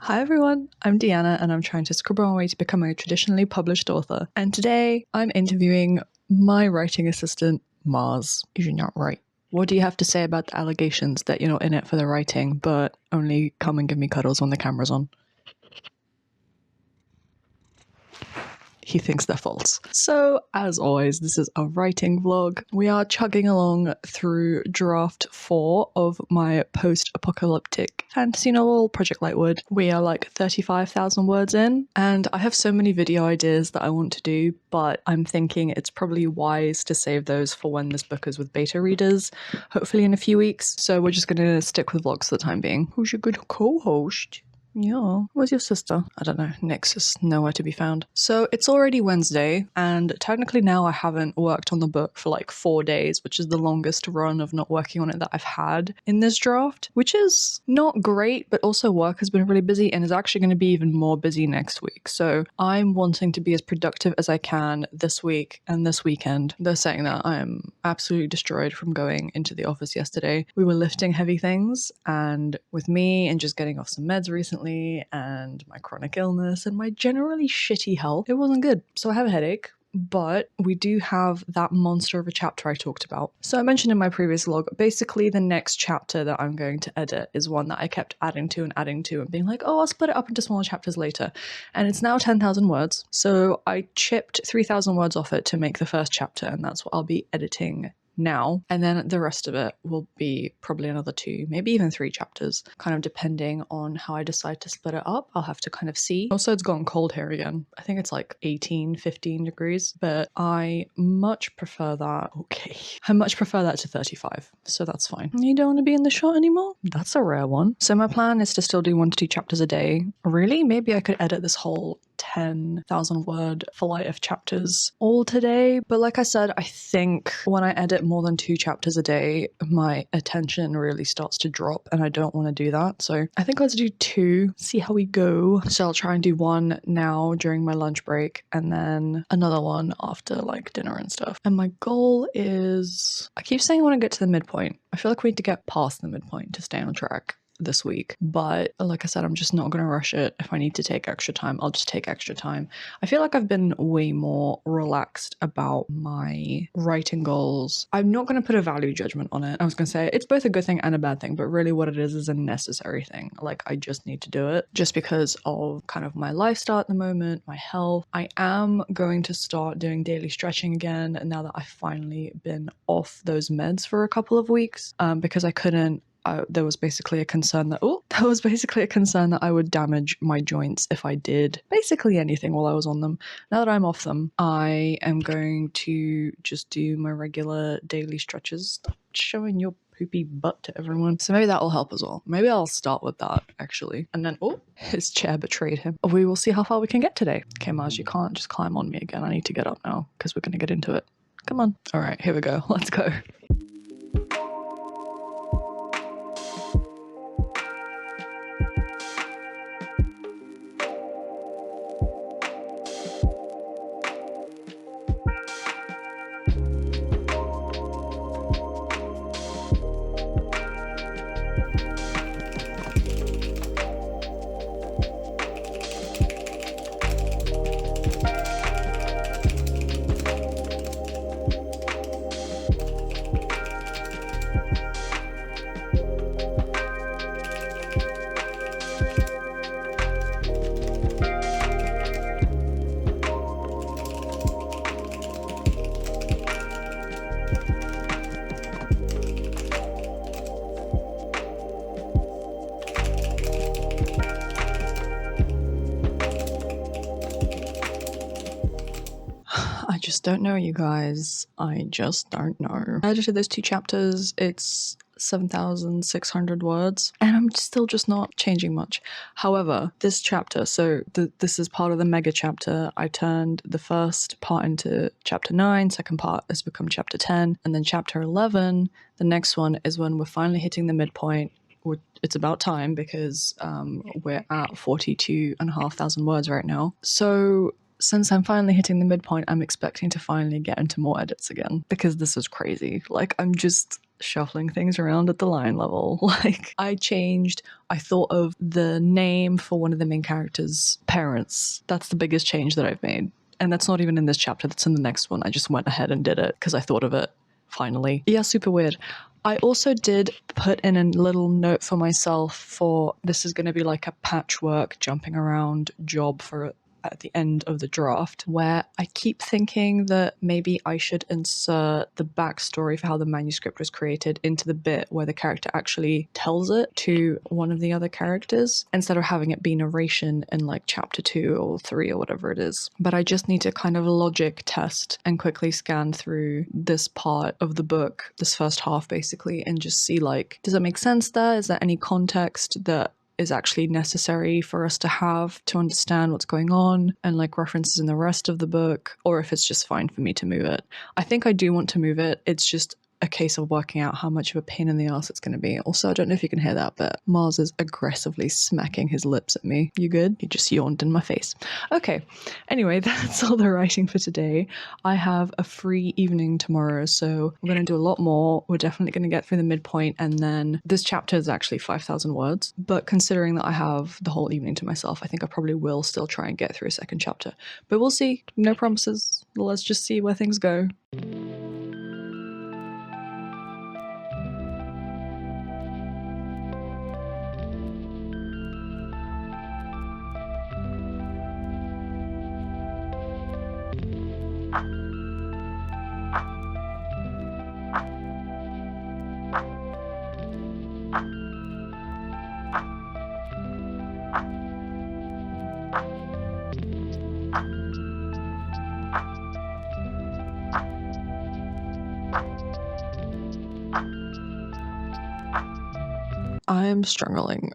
Hi everyone, I'm Deanna and I'm trying to scribble my way to become a traditionally published author. And today I'm interviewing my writing assistant, Mars. You're not right. What do you have to say about the allegations that you're not in it for the writing, but only come and give me cuddles when the camera's on? He thinks they're false. So, as always, this is a writing vlog. We are chugging along through draft 4 of my post-apocalyptic fantasy novel, Project Lightwood. We are like 35,000 words in, and I have so many video ideas that I want to do, but I'm thinking it's probably wise to save those for when this book is with beta readers, hopefully in a few weeks. So we're just going to stick with vlogs for the time being. Who's your good co-host? Yeah. Where's your sister? I don't know. Nyx is nowhere to be found. So it's already Wednesday, and technically now I haven't worked on the book for like 4 days, which is the longest run of not working on it that I've had in this draft, which is not great, but also work has been really busy and is actually going to be even more busy next week. So I'm wanting to be as productive as I can this week and this weekend. They're saying that I am absolutely destroyed from going into the office yesterday. We were lifting heavy things, and with me and just getting off some meds recently, and my chronic illness and my generally shitty health, it wasn't good. So I have a headache, but we do have that monster of a chapter I talked about. So I mentioned in my previous vlog, basically the next chapter that I'm going to edit is one that I kept adding to and being like, oh, I'll split it up into smaller chapters later. And it's now 10,000 words. So I chipped 3,000 words off it to make the first chapter, and that's what I'll be editing now, and then the rest of it will be probably another 2, maybe even 3 chapters, kind of depending on how I decide to split it up. I'll have to kind of see. Also, it's gotten cold here again. I think it's like 18, 15 degrees, but I much prefer that. Okay. I much prefer that to 35, so that's fine. You don't want to be in the shot anymore? That's a rare one. So my plan is to still do 1 to 2 chapters a day. Really? Maybe I could edit this whole 10,000 word flight of chapters all today. But like I said, I think when I edit more than 2 chapters a day, my attention really starts to drop, and I don't want to do that. So I think let's do 2, see how we go. So I'll try and do 1 now during my lunch break, and then another one after like dinner and stuff. And my goal is, I keep saying I want to get to the midpoint. I feel like we need to get past the midpoint to stay on track this week, but like I said, I'm just not going to rush it. If I need to take extra time, I'll just take extra time. I feel like I've been way more relaxed about my writing goals. I'm not going to put a value judgment on it. I was going to say it's both a good thing and a bad thing, but really what it is a necessary thing. Like, I just need to do it just because of kind of my lifestyle at the moment, my health. I am going to start doing daily stretching again now that I've finally been off those meds for a couple of weeks, because I couldn't. There was basically a concern that I would damage my joints if I did basically anything while I was on them. Now that I'm off them, I am going to just do my regular daily stretches. Stop showing your poopy butt to everyone. So maybe that will help as well. Maybe I'll start with that actually. And then, oh, his chair betrayed him. We will see how far we can get today. Okay, Mars, you can't just climb on me again. I need to get up now because we're going to get into it. Come on. All right, here we go. Let's go. I just don't know, you guys. I just don't know. I edited those 2 chapters. It's 7,600 words, and I'm still just not changing much. However, this chapter, so this is part of the mega chapter. I turned the first part into chapter 9, second part has become chapter 10, and then chapter 11, the next one is when we're finally hitting the midpoint. It's about time because we're at 42,500 words right now. So since I'm finally hitting the midpoint, I'm expecting to finally get into more edits again, because this is crazy. Like, I'm just shuffling things around at the line level. Like, I thought of the name for one of the main characters' parents. That's the biggest change that I've made. And that's not even in this chapter, that's in the next one. I just went ahead and did it because I thought of it finally. Yeah, super weird. I also did put in a little note for myself for this is going to be like a patchwork jumping around job for at the end of the draft, where I keep thinking that maybe I should insert the backstory for how the manuscript was created into the bit where the character actually tells it to one of the other characters instead of having it be narration in like chapter 2 or 3 or whatever it is. But I just need to kind of logic test and quickly scan through this part of the book, this first half basically, and just see like, does it make sense there? Is there any context that is actually necessary for us to have to understand what's going on, and like references in the rest of the book, or if it's just fine for me to move it. I think I do want to move it. It's just a case of working out how much of a pain in the ass it's going to be. Also, I don't know if you can hear that, but Mars is aggressively smacking his lips at me. You good? He just yawned in my face. Okay. Anyway, that's all the writing for today. I have a free evening tomorrow, so we're going to do a lot more. We're definitely going to get through the midpoint, and then this chapter is actually 5,000 words. But considering that I have the whole evening to myself, I think I probably will still try and get through a second chapter. But we'll see. No promises. Let's just see where things go. I'm struggling.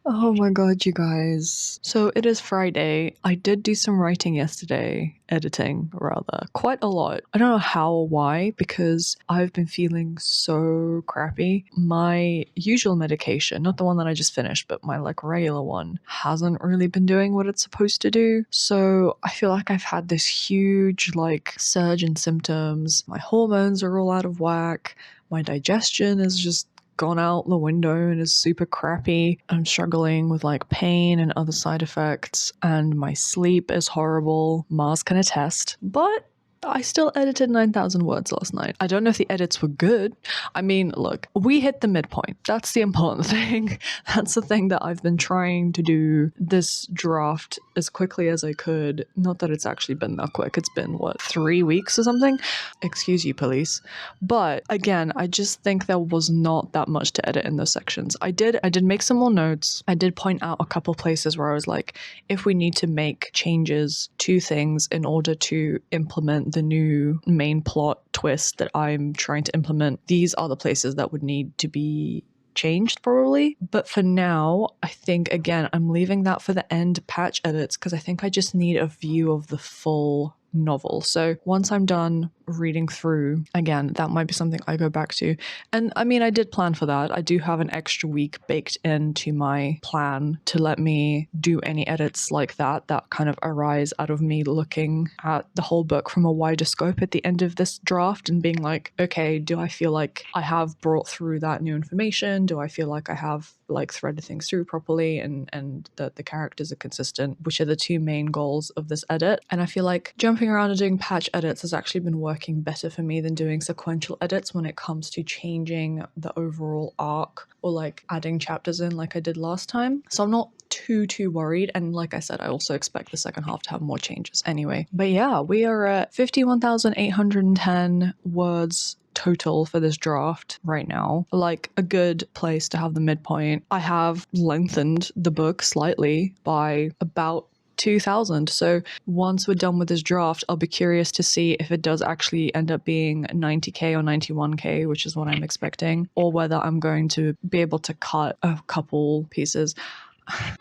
Oh my god, you guys. So it is Friday. I did do some writing yesterday, editing rather, quite a lot. I don't know how or why, because I've been feeling so crappy. My usual medication, not the one that I just finished, but my like regular one, hasn't really been doing what it's supposed to do. So I feel like I've had this huge like surge in symptoms. My hormones are all out of whack. My digestion is just gone out the window and is super crappy. I'm struggling with like pain and other side effects, and my sleep is horrible. Mars can attest. But I still edited 9,000 words last night. I don't know if the edits were good. I mean, look, we hit the midpoint. That's the important thing. That's the thing that I've been trying to do this draft as quickly as I could. Not that it's actually been that quick. It's been, what, 3 weeks or something? Excuse you, police. But again, I just think there was not that much to edit in those sections. I did make some more notes. I did point out a couple places where I was like, if we need to make changes to things in order to implement the new main plot twist that I'm trying to implement, these are the places that would need to be changed probably. But for now, I think, again, I'm leaving that for the end patch edits because I think I just need a view of the full novel. So once I'm done reading through, again, that might be something I go back to. And I mean, I did plan for that. I do have an extra week baked into my plan to let me do any edits like that kind of arise out of me looking at the whole book from a wider scope at the end of this draft and being like, okay, do I feel like I have brought through that new information? Do I feel like I have like threaded things through properly and that the characters are consistent, which are the two main goals of this edit? And I feel like jumping around and doing patch edits has actually been working better for me than doing sequential edits when it comes to changing the overall arc or like adding chapters in like I did last time. So I'm not too worried, and like I said, I also expect the second half to have more changes anyway. But yeah, we are at 51,810 words total for this draft right now. Like a good place to have the midpoint. I have lengthened the book slightly by about 2,000. So once we're done with this draft, I'll be curious to see if it does actually end up being 90k or 91k, which is what I'm expecting, or whether I'm going to be able to cut a couple pieces.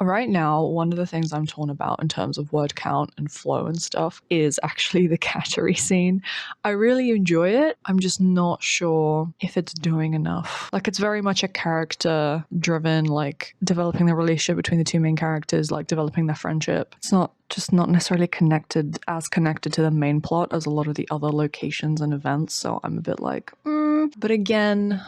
Right now, one of the things I'm torn about in terms of word count and flow and stuff is actually the cattery scene. I really enjoy it. I'm just not sure if it's doing enough. Like, it's very much a character driven, like developing the relationship between the two main characters, like developing their friendship. It's not necessarily connected to the main plot as a lot of the other locations and events. So I'm a bit like, But again,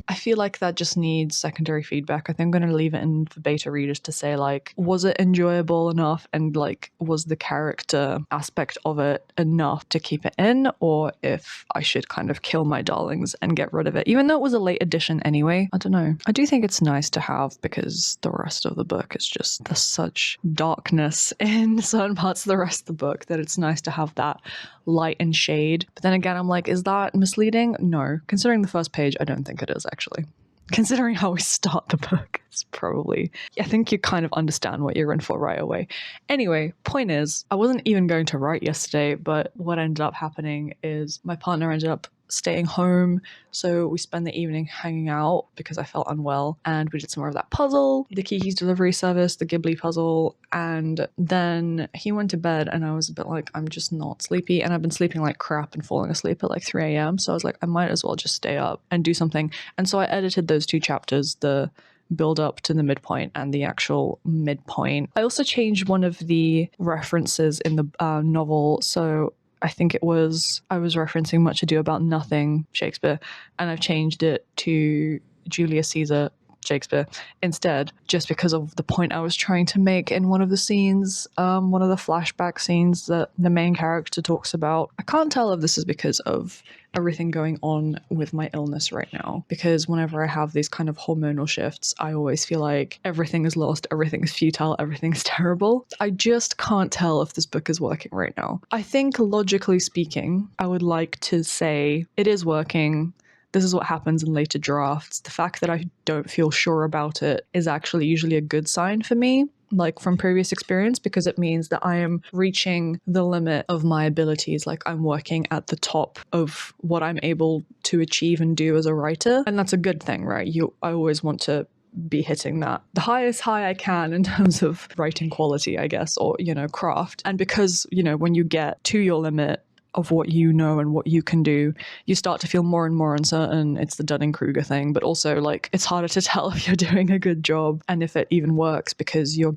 I feel like that just needs secondary feedback. I think I'm going to leave it in for beta readers to say, like, was it enjoyable enough, and like, was the character aspect of it enough to keep it in, or if I should kind of kill my darlings and get rid of it, even though it was a late edition anyway. I don't know. I do think it's nice to have, because the rest of the book is just, there's such darkness in certain parts of the rest of the book that it's nice to have that light and shade. But then again, I'm like, is that misleading? No. Considering the first page, I don't think it is, actually. Considering how we start the book, it's probably, I think you kind of understand what you're in for right away. Anyway, point is, I wasn't even going to write yesterday, but what ended up happening is my partner ended up staying home, so we spent the evening hanging out because I felt unwell, and we did some more of that puzzle, the Kiki's Delivery Service, the Ghibli puzzle, and then he went to bed, and I was a bit like, I'm just not sleepy, and I've been sleeping like crap and falling asleep at like 3 a.m, so I was like, I might as well just stay up and do something. And so I edited those 2 chapters, the build up to the midpoint and the actual midpoint. I also changed one of the references in the novel, so I think it was, I was referencing Much Ado About Nothing, Shakespeare, and I've changed it to Julius Caesar, Shakespeare, instead, just because of the point I was trying to make in one of the scenes, one of the flashback scenes that the main character talks about. I can't tell if this is because of everything going on with my illness right now, because whenever I have these kind of hormonal shifts, I always feel like everything is lost, everything is futile, everything is terrible. I just can't tell if this book is working right now. I think logically speaking, I would like to say it is working. This is what happens in later drafts. The fact that I don't feel sure about it is actually usually a good sign for me, like from previous experience, because it means that I am reaching the limit of my abilities. Like, I'm working at the top of what I'm able to achieve and do as a writer. And that's a good thing, right? I always want to be hitting that the highest high I can in terms of writing quality, I guess, or, craft. And because, when you get to your limit of what you know and what you can do, you start to feel more and more uncertain. It's the Dunning-Kruger thing, but also, like, it's harder to tell if you're doing a good job and if it even works, because you're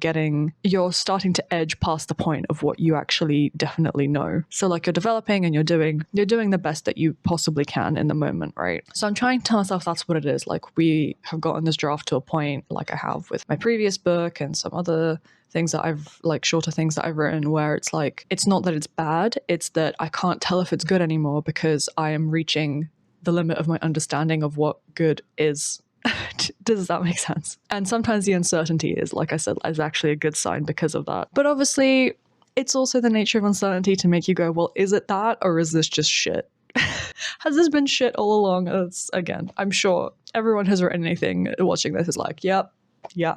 starting to edge past the point of what you actually definitely know. So, like, you're developing and you're doing the best that you possibly can in the moment, right? So I'm trying to tell myself that's what it is. Like, we have gotten this draft to a point, like I have with my previous book and some other things that I've, like, shorter things that I've written, where it's like, it's not that it's bad, it's that I can't tell if it's good anymore because I am reaching the limit of my understanding of what good is. Does that make sense? And sometimes the uncertainty is, like I said, is actually a good sign because of that. But obviously, it's also the nature of uncertainty to make you go, well, is it that, or is this just shit? Has this been shit all along? Again, I'm sure everyone has written anything watching this is like, yep, yeah,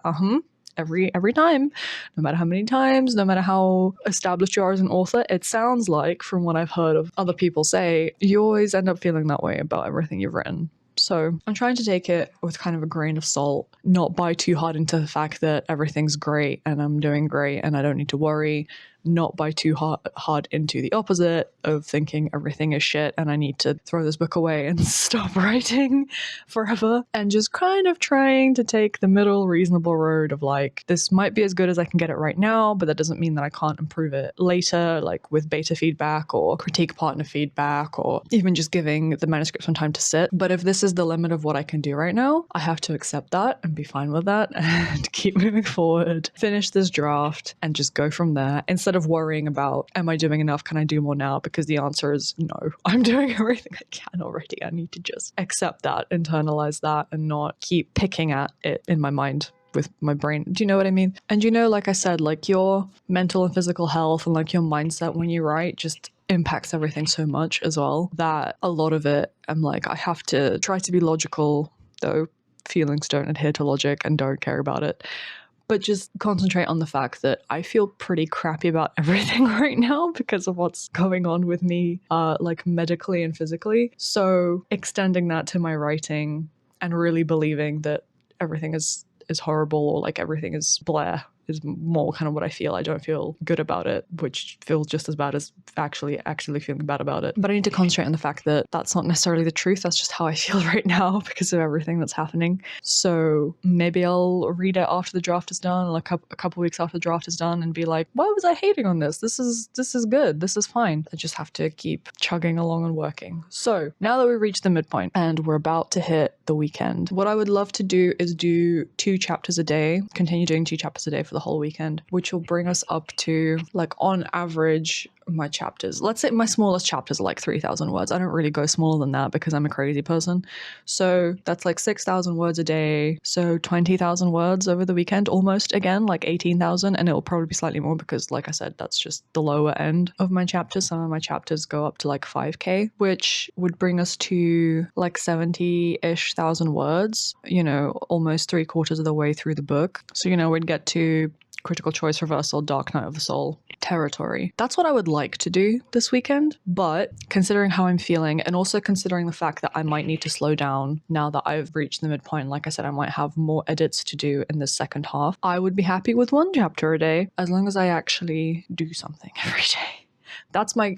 every time, no matter how many times, no matter how established you are as an author, it sounds like, from what I've heard of other people say, you always end up feeling that way about everything you've written. So I'm trying to take it with kind of a grain of salt, not buy too hard into the fact that everything's great and I'm doing great and I don't need to worry, not buy too hard into the opposite of thinking everything is shit and I need to throw this book away and stop writing forever, and just kind of trying to take the middle reasonable road of, like, this might be as good as I can get it right now, but that doesn't mean that I can't improve it later, like with beta feedback or critique partner feedback, or even just giving the manuscript some time to sit. But if this is the limit of what I can do right now, I have to accept that and be fine with that and keep moving forward, finish this draft and just go from there, instead of worrying about, am I doing enough? Can I do more now? Because the answer is no. I'm doing everything I can already. I need to just accept that, internalize that, and not keep picking at it in my mind with my brain. Do you know what I mean? And like I said, like, your mental and physical health and, like, your mindset when you write just impacts everything so much as well, that a lot of it, I'm like, I have to try to be logical, though feelings don't adhere to logic and don't care about it. But just concentrate on the fact that I feel pretty crappy about everything right now because of what's going on with me, like, medically and physically. So extending that to my writing and really believing that everything is horrible, or like everything is blah, is more kind of what I feel. I don't feel good about it, which feels just as bad as actually feeling bad about it. But I need to concentrate on the fact that that's not necessarily the truth. That's just how I feel right now because of everything that's happening. So maybe I'll read it after the draft is done, like a couple weeks after the draft is done, and be like, why was I hating on this? This is good. This is fine. I just have to keep chugging along and working. So now that we've reached the midpoint and we're about to hit the weekend, what I would love to do is do 2 chapters a day, continue doing 2 chapters a day for the whole weekend, which will bring us up to, like, on average, my chapters. Let's say my smallest chapters are like 3,000 words. I don't really go smaller than that because I'm a crazy person. So that's like 6,000 words a day. So 20,000 words over the weekend, almost, again, like 18,000. And it will probably be slightly more because, like I said, that's just the lower end of my chapters. Some of my chapters go up to like 5K, which would bring us to like 70-ish thousand words, you know, almost 3/4 of the way through the book. So, you know, we'd get to Critical Choice Reversal, Dark Night of the Soul territory. That's what I would like to do this weekend, but considering how I'm feeling and also considering the fact that I might need to slow down now that I've reached the midpoint, like I said, I might have more edits to do in the second half, I would be happy with 1 chapter a day as long as I actually do something every day. That's my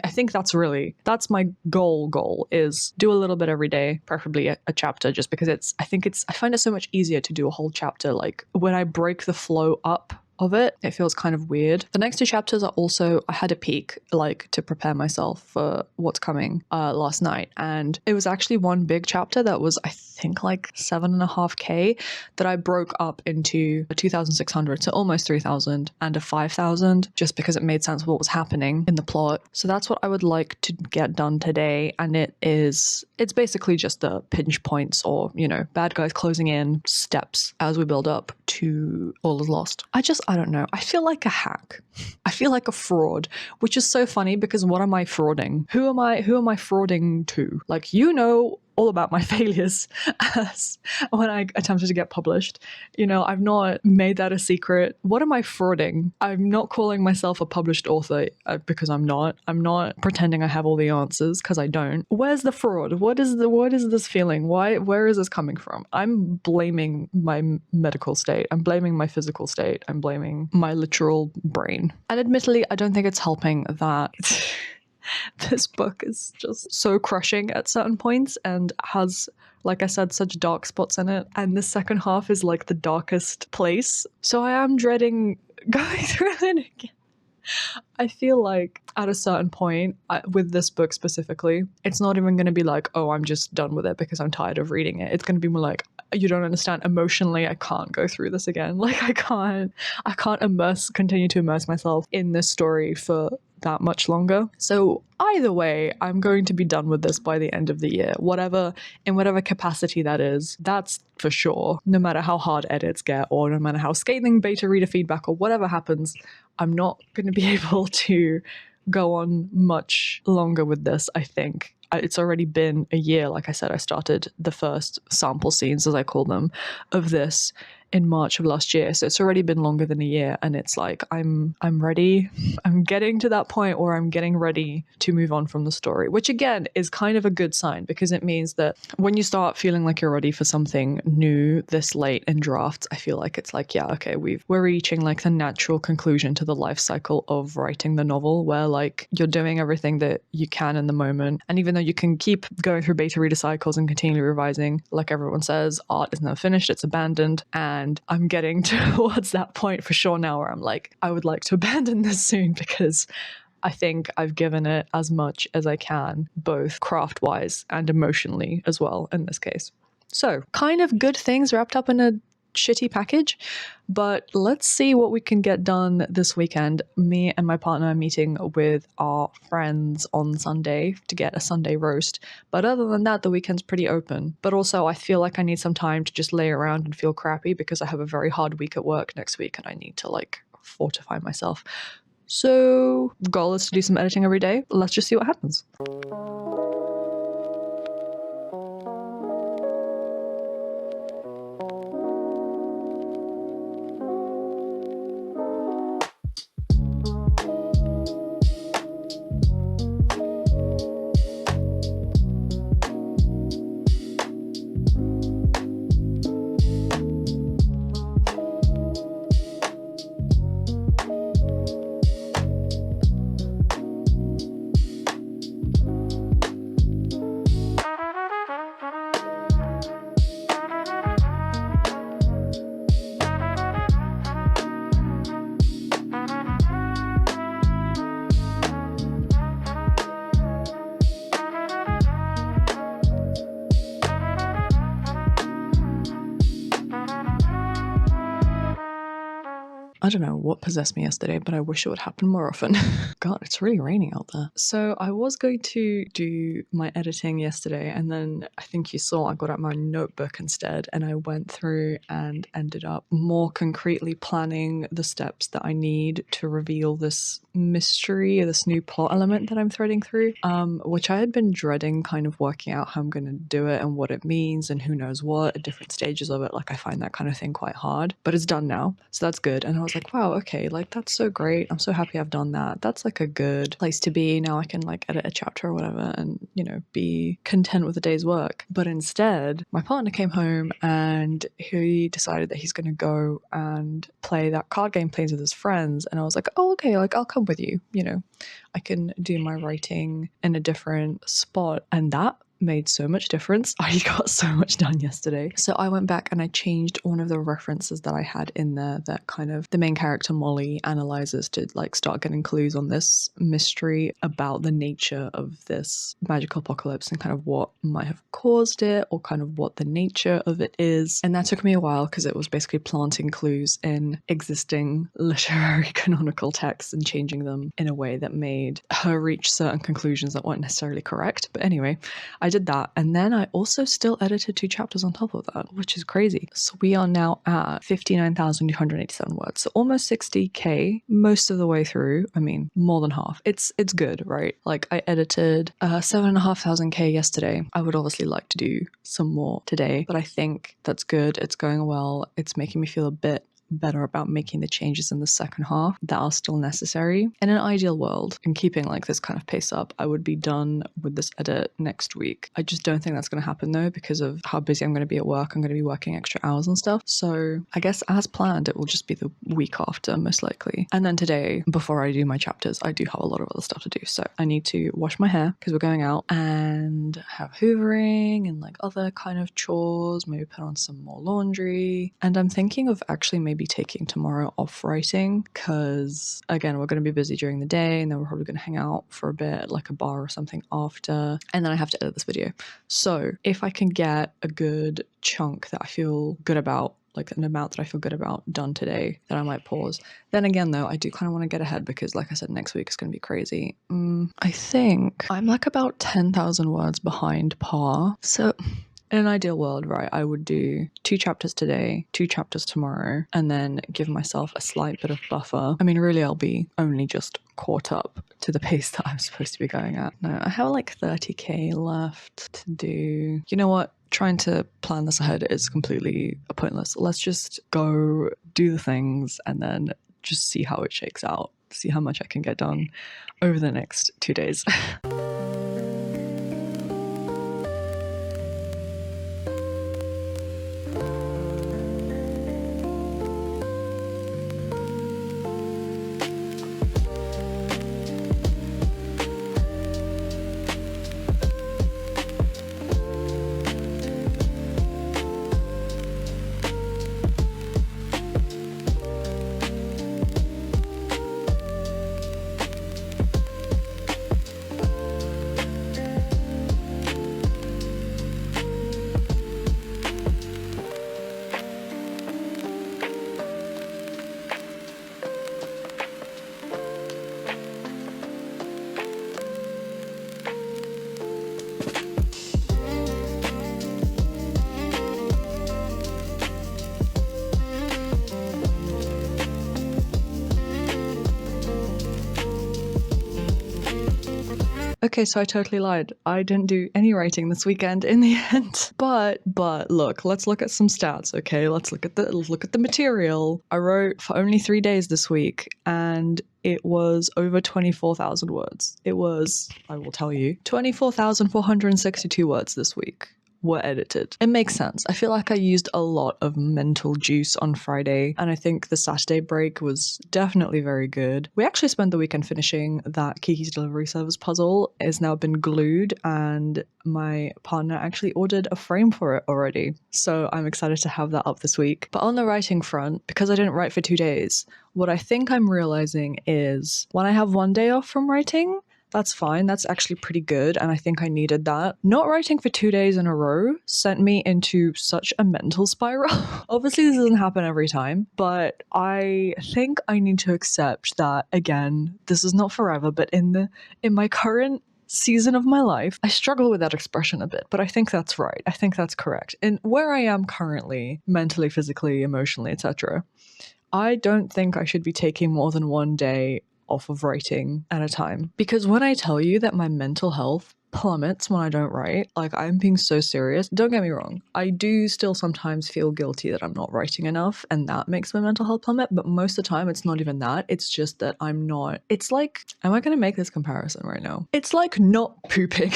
goal is do a little bit every day, preferably a chapter, just because I find it so much easier to do a whole chapter. Like when I break the flow up of it feels kind of weird. The next 2 chapters are also, I had a peek, like, to prepare myself for what's coming last night, and it was actually one big chapter that was, I think, like 7.5K that I broke up into a 2,600, so almost 3,000, and a 5,000, just because it made sense of what was happening in the plot. So that's what I would like to get done today, and it's basically just the pinch points, or, you know, bad guys closing in, steps as we build up to All Is Lost. I don't know. I feel like a hack. I feel like a fraud, which is so funny because what am I frauding? Who am I frauding to? Like, you know all about my failures as when I attempted to get published. You know, I've not made that a secret. What am I frauding? I'm not calling myself a published author because I'm not. I'm not pretending I have all the answers because I don't. Where's the fraud? What is this feeling? Where is this coming from? I'm blaming my medical state. I'm blaming my physical state. I'm blaming my literal brain. And admittedly, I don't think it's helping that this book is just so crushing at certain points and has, like I said, such dark spots in it. And the second half is like the darkest place. So I am dreading going through it again. I feel like at a certain point, with this book specifically, it's not even going to be like, oh, I'm just done with it because I'm tired of reading it. It's going to be more like, you don't understand, emotionally, I can't go through this again. Like, I can't continue to immerse myself in this story for that much longer. So either way, I'm going to be done with this by the end of the year, in whatever capacity that is. That's for sure. No matter how hard edits get, or no matter how scathing beta reader feedback, or whatever happens, I'm not going to be able to go on much longer with this, I think. It's already been a year. Like I said, I started the first sample scenes, as I call them, of this in March of last year. So it's already been longer than a year, and it's like I'm ready. I'm getting to that point where I'm getting ready to move on from the story, which again is kind of a good sign, because it means that when you start feeling like you're ready for something new this late in drafts, I feel like it's like, yeah, okay, we're reaching like the natural conclusion to the life cycle of writing the novel, where like you're doing everything that you can in the moment. And even though you can keep going through beta reader cycles and continually revising, like everyone says, art is never finished, it's abandoned. And I'm getting towards that point for sure now, where I'm like, I would like to abandon this soon, because I think I've given it as much as I can, both craft-wise and emotionally as well in this case. So, kind of good things wrapped up in a shitty package, but let's see what we can get done this weekend. Me and my partner are meeting with our friends on Sunday to get a Sunday roast, but other than that, the weekend's pretty open. But also, I feel like I need some time to just lay around and feel crappy, because I have a very hard week at work next week and I need to like fortify myself. So goal is to do some editing every day. Let's just see what happens. don't know what possessed me yesterday, but I wish it would happen more often. God, it's really raining out there. So I was going to do my editing yesterday, and then I think you saw I got out my notebook instead, and I went through and ended up more concretely planning the steps that I need to reveal this mystery, this new plot element that I'm threading through, which I had been dreading, kind of working out how I'm going to do it and what it means and who knows what at different stages of it. Like, I find that kind of thing quite hard, but it's done now, so that's good. And I was like, wow, okay, like that's so great. I'm so happy I've done that. That's like a good place to be. Now I can like edit a chapter or whatever and, you know, be content with the day's work. But instead, my partner came home and he decided that he's going to go and play that card game Planes with his friends. And I was like, oh, okay, like I'll come with you. You know, I can do my writing in a different spot. And that made so much difference. I got so much done yesterday. So I went back and I changed one of the references that I had in there that kind of the main character Molly analyzes to like start getting clues on this mystery about the nature of this magical apocalypse and kind of what might have caused it or kind of what the nature of it is. And that took me a while because it was basically planting clues in existing literary canonical texts and changing them in a way that made her reach certain conclusions that weren't necessarily correct. But anyway, I did that, and then I also still edited 2 chapters on top of that, which is crazy. So we are now at 59,287 words, so almost 60k most of the way through. I mean, more than half. It's good, right? Like, I edited 7,500k yesterday. I would obviously like to do some more today, but I think that's good. It's going well. It's making me feel a bit better about making the changes in the second half that are still necessary. In an ideal world, in keeping like this kind of pace up, I would be done with this edit next week. I just don't think that's going to happen though, because of how busy I'm going to be at work. I'm going to be working extra hours and stuff. So I guess as planned, it will just be the week after, most likely. And then today, before I do my chapters, I do have a lot of other stuff to do. So I need to wash my hair because we're going out, and have hoovering and like other kind of chores, maybe put on some more laundry. And I'm thinking of actually maybe taking tomorrow off writing because, again, we're going to be busy during the day, and then we're probably going to hang out for a bit, like a bar or something after, and then I have to edit this video. So if I can get a good chunk that I feel good about, like an amount that I feel good about done today, then I might pause. Then again though, I do kind of want to get ahead because, like I said, next week is going to be crazy. I think I'm like about 10,000 words behind par. So in an ideal world, right, I would do 2 chapters today, 2 chapters tomorrow, and then give myself a slight bit of buffer. I mean, really, I'll be only just caught up to the pace that I'm supposed to be going at. No, I have like 30k left to do. You know what? Trying to plan this ahead is completely pointless. Let's just go do the things and then just see how it shakes out. See how much I can get done over the next 2 days. Okay, so I totally lied. I didn't do any writing this weekend in the end. But look, let's look at some stats, okay? Let's look at the material. I wrote for only 3 days this week, and it was over 24,000 words. It was, I will tell you, 24,462 words this week were edited. It makes sense. I feel like I used a lot of mental juice on Friday, and I think the Saturday break was definitely very good. We actually spent the weekend finishing that Kiki's Delivery Service puzzle. It's now been glued, and my partner actually ordered a frame for it already. So I'm excited to have that up this week. But on the writing front, because I didn't write for 2 days, what I think I'm realizing is when I have one day off from writing, That's fine. That's actually pretty good. And I think I needed that. Not writing for 2 days in a row sent me into such a mental spiral. Obviously, this doesn't happen every time, but I think I need to accept that, again, this is not forever, but in my current season of my life, I struggle with that expression a bit, but I think that's right. I think that's correct. And where I am currently, mentally, physically, emotionally, etc., I don't think I should be taking more than 1 day off of writing at a time. Because when I tell you that my mental health plummets when I don't write, like, I'm being so serious. Don't get me wrong. I do still sometimes feel guilty that I'm not writing enough, and that makes my mental health plummet. But most of the time, it's not even that. It's just that I'm not. It's like, am I going to make this comparison right now? It's like not pooping.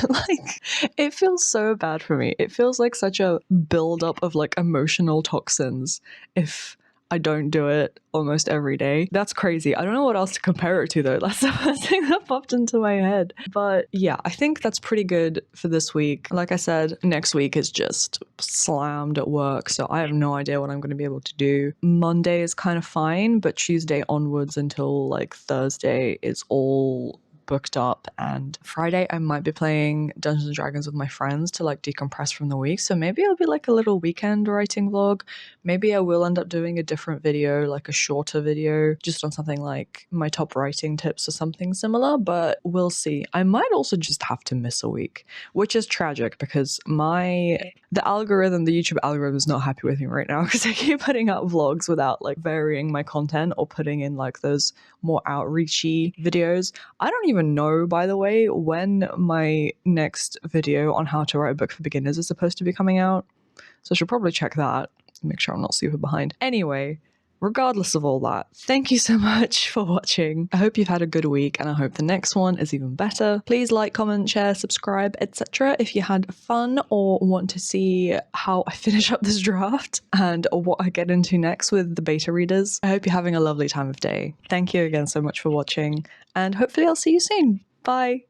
Like, it feels so bad for me. It feels like such a buildup of like emotional toxins if I don't do it almost every day. That's crazy. I don't know what else to compare it to though. That's the first thing that popped into my head. But yeah, I think that's pretty good for this week. Like I said, next week is just slammed at work, so I have no idea what I'm going to be able to do. Monday is kind of fine, but Tuesday onwards until like Thursday is all booked up, and Friday I might be playing Dungeons and Dragons with my friends to like decompress from the week, so maybe it'll be like a little weekend writing vlog. Maybe I will end up doing a different video, like a shorter video just on something like my top writing tips or something similar, but we'll see. I might also just have to miss a week, which is tragic because the YouTube algorithm is not happy with me right now because I keep putting out vlogs without like varying my content or putting in like those more outreachy videos. I don't even know, by the way, when my next video on how to write a book for beginners is supposed to be coming out. So I should probably check that, make sure I'm not super behind. Anyway, regardless of all that, thank you so much for watching. I hope you've had a good week, and I hope the next one is even better. Please like, comment, share, subscribe, etc. if you had fun or want to see how I finish up this draft and what I get into next with the beta readers. I hope you're having a lovely time of day. Thank you again so much for watching, and hopefully I'll see you soon. Bye!